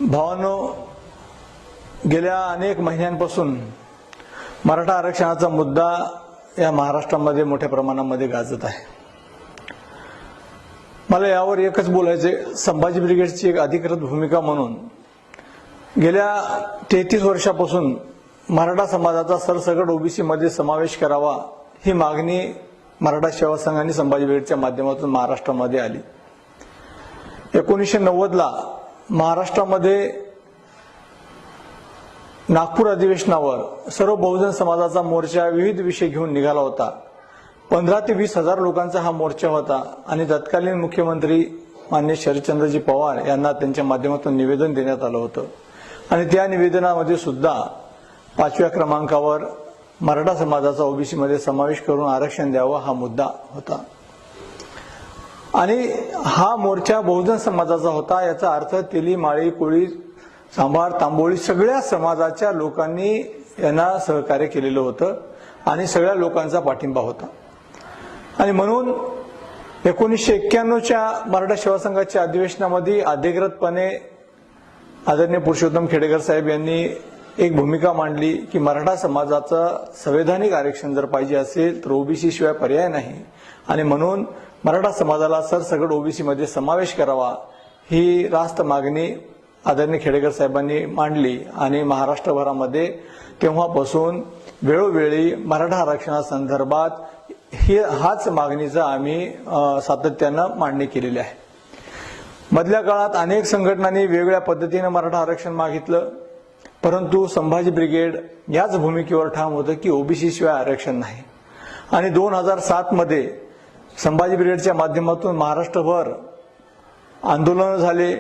भावांनो, गेल्या अनेक महिन्यांपासून मराठा आरक्षणाचा मुद्दा या महाराष्ट्रामध्ये मोठ्या प्रमाणामध्ये गाजत आहे. मला यावर एकच बोलायचे, संभाजी ब्रिगेडची एक अधिकृत भूमिका म्हणून गेल्या 33 वर्षापासून मराठा समाजाचा सरसकट ओबीसी मध्ये समावेश करावा ही मागणी मराठा सेवा संघ आणि संभाजी ब्रिगेडच्या माध्यमातून महाराष्ट्रामध्ये आली. 1990 ला महाराष्ट्रामध्ये नागपूर अधिवेशनावर सर्व बहुजन समाजाचा मोर्चा विविध विषय घेऊन निघाला होता. 15 ते 20 हजार लोकांचा हा मोर्चा होता आणि तत्कालीन मुख्यमंत्री माननीय शरदचंद्रजी पवार यांना त्यांच्या माध्यमातून निवेदन देण्यात आलं होतं आणि त्या निवेदनामध्ये सुद्धा 5व्या क्रमांकावर मराठा समाजाचा ओबीसी मध्ये समावेश करून आरक्षण द्यावं हा मुद्दा होता. आणि हा मोर्चा बहुजन समाजाचा होता. याचा अर्थ तेली, माळी, कोळी, सांभार, तांबोळी सगळ्या समाजाच्या लोकांनी यांना सहकार्य केलेलं होतं आणि सगळ्या लोकांचा पाठिंबा होता. आणि म्हणून 1991च्या मराठा सेवा संघाच्या अधिवेशनामध्ये अधिकृतपणे आदरणीय पुरुषोत्तम खेडेकर साहेब यांनी एक भूमिका मांडली की मराठा समाजाचं संवैधानिक आरक्षण जर पाहिजे असेल तर ओबीसी शिवाय पर्याय नाही आणि म्हणून मराठा समाजाला सरसकट ओबीसी मध्ये समावेश करावा ही रास्त मागणी आदरणीय खेडेकर साहेबांनी मांडली. आणि महाराष्ट्रभरामध्ये तेव्हापासून वेळोवेळी मराठा आरक्षणासंदर्भात हाच मागणीचा आम्ही सातत्यानं मांडणी केलेली आहे. मधल्या काळात अनेक संघटनांनी वेगवेगळ्या पद्धतीने मराठा आरक्षण मागितलं, परंतु संभाजी ब्रिगेड याच भूमिकेवर ठाम होतं की ओबीसी शिवाय आरक्षण नाही. आणि 2007 मध्ये संभाजी ब्रिगेडच्या माध्यमातून महाराष्ट्रभर आंदोलन झाले.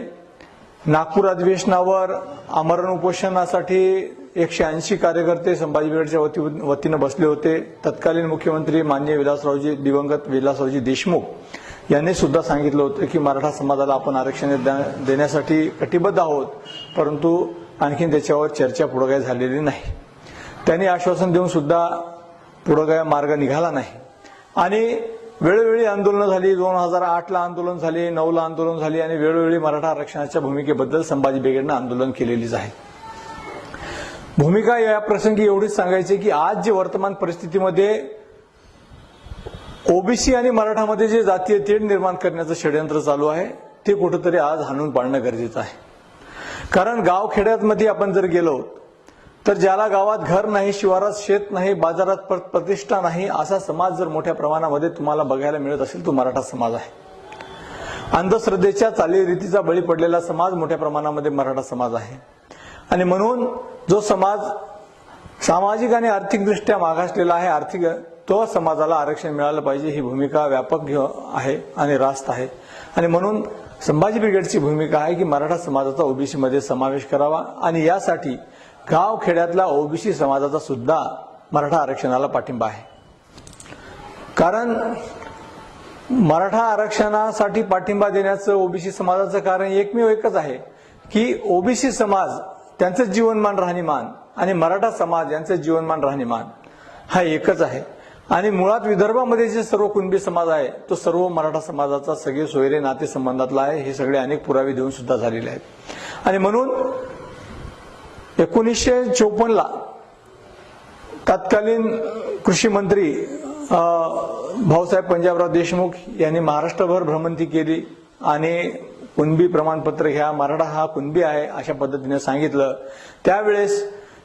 नागपूर अधिवेशनावर आमरण उपोषणासाठी 180 कार्यकर्ते संभाजी ब्रिगेडच्या वतीनं बसले होते. तत्कालीन मुख्यमंत्री माननीय दिवंगत विलासरावजी देशमुख यांनी सुद्धा सांगितलं होतं की मराठा समाजाला आपण आरक्षण देण्यासाठी कटिबद्ध आहोत, परंतु आणखीन त्याच्यावर चर्चा पुढे काही झालेली नाही. त्यांनी आश्वासन देऊन सुद्धा पुढे काही मार्ग निघाला नाही. आणि वेळोवेळी आंदोलनं झाली. 2008 ला आंदोलन झाले, 9 ला आंदोलन झाली आणि वेळोवेळी मराठा आरक्षणाच्या भूमिकेबद्दल संभाजी ब्रिगेडनं आंदोलन केलेलीच आहे. भूमिका या प्रसंगी एवढीच सांगायची की आज जे वर्तमान परिस्थितीमध्ये ओबीसी आणि मराठामध्ये जे जातीय तेढ निर्माण करण्याचं षडयंत्र चालू आहे ते कुठेतरी आज हाणून पाडणं गरजेचं आहे. कारण गावखेड्यामध्ये आपण जर गेलो तर ज्याला गावात घर नाही, शिवारात शेत नाही, बाजारात प्रतिष्ठा नाही असा समाज जर मोठ्या प्रमाणामध्ये तुम्हाला बघायला मिळत असेल तो मराठा समाज आहे. अंधश्रद्धेच्या चालीरीतीचा बळी पडलेला समाज मोठ्या प्रमाणामध्ये मराठा समाज आहे. आणि म्हणून जो समाज सामाजिक आणि आर्थिकदृष्ट्या मागासलेला आहे, तो समाजाला आरक्षण मिळालं पाहिजे ही भूमिका व्यापक आहे आणि रास्त आहे. आणि म्हणून संभाजी ब्रिगेडची भूमिका आहे की मराठा समाजाचा ओबीसी मध्ये समावेश करावा आणि यासाठी गाव खेड्यातला ओबीसी समाजाचा सुद्धा मराठा आरक्षणाला पाठिंबा आहे. कारण मराठा आरक्षणासाठी पाठिंबा देण्याचं ओबीसी समाजाचं कारण एकमेव एकच आहे की ओबीसी समाज त्यांचं जीवनमान राहणीमान आणि मराठा समाज यांचं जीवनमान राहणीमान हा एकच आहे. आणि मुळात विदर्भामध्ये जे सर्व कुणबी समाज आहे तो सर्व मराठा समाजाचा सगळे सोयरे नातेसंबंधातला आहे. हे सगळे अनेक पुरावे देऊन सुद्धा झालेले आहेत. आणि म्हणून 1954 ला तत्कालीन कृषी मंत्री भाऊसाहेब पंजाबराव देशमुख यांनी महाराष्ट्रभर भ्रमंती केली आणि कुणबी प्रमाणपत्र घ्या, मराठा हा कुणबी आहे अशा पद्धतीने सांगितलं. त्यावेळेस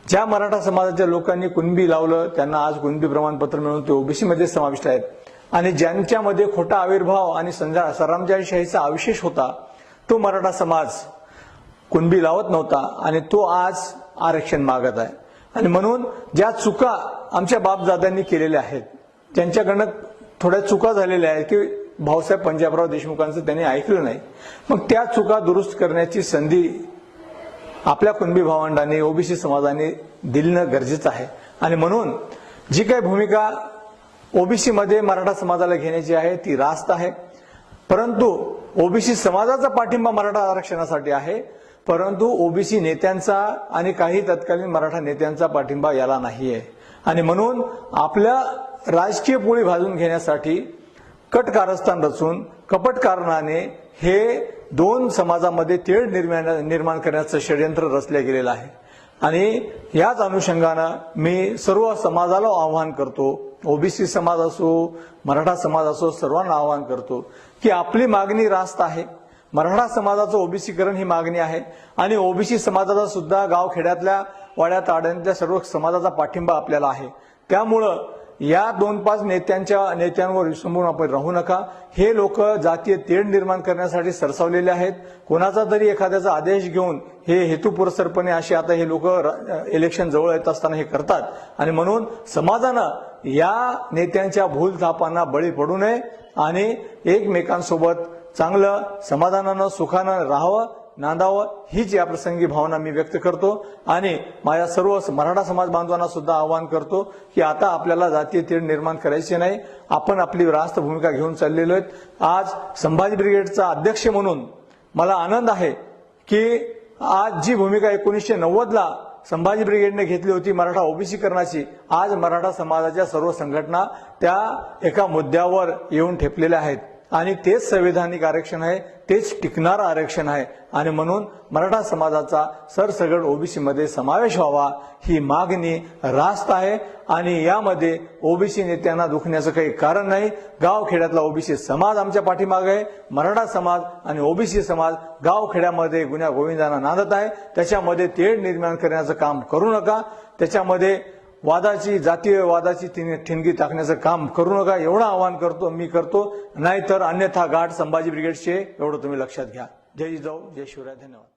ज्या मराठा समाजाच्या लोकांनी कुणबी लावलं त्यांना आज कुणबी प्रमाणपत्र मिळून ते ओबीसी मध्ये समाविष्ट आहेत. आणि ज्यांच्यामध्ये खोटा आविर्भाव आणि सरंजामशाहीचा अविशेष होता तो मराठा समाज कुणबी लावत नव्हता आणि तो आज आरक्षण मागत आहे. आणि म्हणून ज्या चुका आमच्या बापदादांनी केलेल्या आहेत, ज्यांच्याकडनं थोड्या चुका झालेल्या आहेत की भाऊसाहेब पंजाबराव देशमुखांचं त्यांनी ऐकलं नाही, मग त्या चुका दुरुस्त करण्याची संधी आपल्या कुणबी भावंडांनी ओबीसी समाजाने दिलं गरजेचं आहे. आणि म्हणून जी काही भूमिका ओबीसी मध्ये मराठा समाजाला घेण्याची आहे ती रास्त आहे. परंतु ओबीसी समाजाचा पाठिंबा मराठा आरक्षणासाठी आहे, परंतु ओबीसी नेत्यांचा आणि काही तत्कालीन मराठा नेत्यांचा पाठिंबा याला नाहीये. आणि म्हणून आपल्या राजकीय पोळी भाजून घेण्यासाठी कट कारस्थान रचून कपट कारणाने हे दोन समाजामध्ये तेढ निर्माण करण्याचं षडयंत्र रचलं गेलेलं आहे. आणि याच अनुषंगानं मी सर्व समाजाला आवाहन करतो, ओबीसी समाज असो, मराठा समाज असो, सर्वांना आवाहन करतो की आपली मागणी रास्त आहे. मराठा समाजाचं ओबीसीकरण ही मागणी आहे आणि ओबीसी समाजाचा सुद्धा गावखेड्यातल्या वाड्यात आड्यातल्या सर्व समाजाचा पाठिंबा आपल्याला आहे. त्यामुळं या 2-5 नेत्यांवर विसंबून आपण राहू नका. हे लोक जातीय तेढ निर्माण करण्यासाठी सरसावलेले आहेत. कोणाचा तरी एखाद्याचा आदेश घेऊन हे हेतुपुरस्सरपणे असे आता हे लोक इलेक्शन जवळ येत असताना हे करतात आणि म्हणून समाजानं या नेत्यांच्या भूलथापांना बळी पडू नये आणि एकमेकांसोबत चांगलं समाधानानं सुखानं राहावं, नांदावं हीच या प्रसंगी भावना मी व्यक्त करतो. आणि माझ्या सर्व मराठा समाज बांधवांना सुद्धा आवाहन करतो की आता आपल्याला जातीय तेढ निर्माण करायची नाही. आपण आपली रास्त भूमिका घेऊन चाललेलो आहेत. आज संभाजी ब्रिगेडचा अध्यक्ष म्हणून मला आनंद आहे की आज जी भूमिका 1990ला संभाजी ब्रिगेडने घेतली होती मराठा ओबीसीकरणाची, आज मराठा समाजाच्या सर्व संघटना त्या एका मुद्द्यावर येऊन ठेपलेल्या आहेत आणि तेच संवैधानिक आरक्षण आहे, तेच टिकणारं आरक्षण आहे. आणि म्हणून मराठा समाजाचा सरसगट ओबीसी मध्ये समावेश व्हावा ही मागणी रास्त आहे आणि यामध्ये ओबीसी नेत्यांना दुखण्याचं काही कारण नाही. गावखेड्यातला ओबीसी समाज आमच्या पाठीमागे आहे. मराठा समाज आणि ओबीसी समाज गावखेड्यामध्ये गुन्ह्या गोविंदांना नांदत आहे. त्याच्यामध्ये तेढ निर्माण करण्याचं काम करू नका. त्याच्यामध्ये जातीय वादाची ठिणगी टाकण्याचं काम करू नका एवढं आवाहन मी करतो. नाहीतर अन्यथा गाठ संभाजी ब्रिगेडचे एवढं तुम्ही लक्षात घ्या. जय जिजाऊ, जय शिवराय. धन्यवाद.